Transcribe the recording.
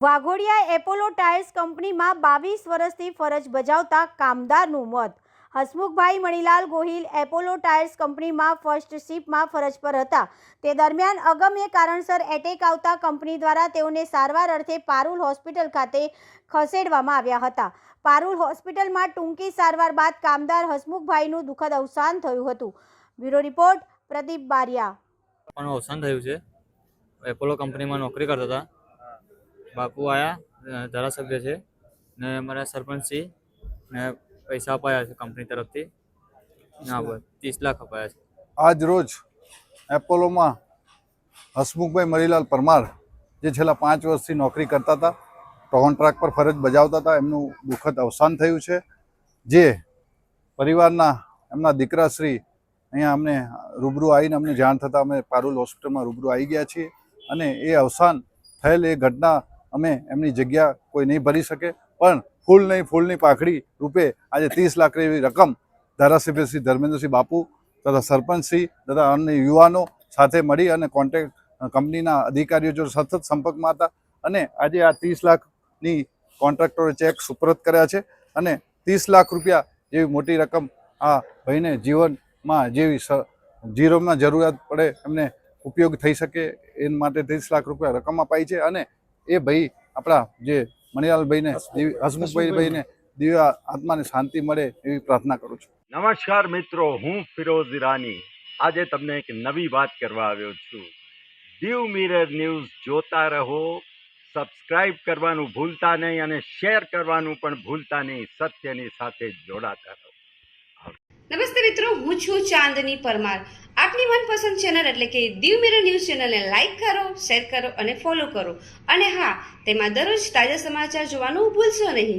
Waghodia Apollo tyres કંપનીમાં 22 વર્ષથી ફરજ બજાવતા કામદારનું મોત. હસમુખભાઈ મણીલાલ ગોહિલ એપોલો ટાયર્સ કંપનીમાં ફર્સ્ટ શિફ્ટમાં ફરજ પર હતા. તે દરમિયાન અગમ્ય કારણસર એટેક આવતા કંપની દ્વારા તેઓને સારવાર અર્થે પારુલ હોસ્પિટલ ખાતે ખસેડવામાં આવ્યા હતા. પારુલ હોસ્પિટલમાં ટૂંકી સારવાર બાદ કામદાર હસમુખભાઈનું દુઃખદ અવસાન થયું હતું. Bureau report Pradeep Bariya. અવસાન થયું છે. એપોલો કંપનીમાં નોકરી કરતા હતા. બાપુ આવ્યા, ધારાસભ્ય છે ને અમારા સરપંચશ્રી ને પૈસા અપાયા છે કંપની તરફથી. ના બસ 30 લાખ અપાયા છે. આજ રોજ એપોલોમાં હસમુખભાઈ મણીલાલ પરમાર જે છેલ્લા 5 વર્ષથી નોકરી કરતા હતા, કોન્ટ્રાક્ટ પર ફરજ બજાવતા હતા, એમનું દુઃખદ અવસાન થયું છે. જે પરિવારના એમના દીકરાશ્રી અહીંયા અમને રૂબરૂ આવીને અમને જાણ થતાં અમે પારુલ હોસ્પિટલમાં રૂબરૂ આવી ગયા છીએ અને એ અવસાન થયેલ એ ઘટના અમે એમની જગ્યા કોઈ નહીં ભરી શકે, પણ ફૂલની પાખડી રૂપે આજે 30 લાખ એવી રકમ ધારાસભ્ય શ્રી ધર્મેન્દ્રસિંહ બાપુ તથા સરપંચશ્રી તથા અન્ય યુવાનો સાથે મળી અને કોન્ટ્રાક્ટ કંપનીના અધિકારીઓ જો સતત સંપર્કમાં હતા અને આજે આ 30 લાખની કોન્ટ્રાક્ટરોએ ચેક સુપરત કર્યા છે અને 30 લાખ રૂપિયા જેવી મોટી રકમ આ ભાઈને જીવનમાં જેવી જીવનમાં જરૂરિયાત પડે એમને ઉપયોગ થઈ શકે એ માટે 30 લાખ રૂપિયા રકમ અપાઈ છે અને એ ભાઈ આપણા જે મણીલાલભાઈને હસમુખભાઈને દિવ્ય આત્માને શાંતિ મળે એવી પ્રાર્થના કરું છું. નમસ્કાર મિત્રો, હું ફિરોઝ ઈરાની આજે તમને એક નવી વાત કરવા આવ્યો છું. દીવ મિરર ન્યૂઝ જોતા રહો, સબસ્ક્રાઇબ કરવાનું ભૂલતા નહીં અને શેર કરવાનું પણ ભૂલતા નહીં. સત્યની સાથે જોડાતા રહો. નમસ્તે મિત્રો, હું છું ચાંદની પરમાર. આપની મનપસંદ ચેનલ એટલે કે દીવ મિરર ન્યૂઝ ચેનલને લાઈક કરો, શેર કરો અને ફોલો કરો. અને હા, તેમાં દરરોજ તાજા સમાચાર જોવાનું ભૂલશો નહીં.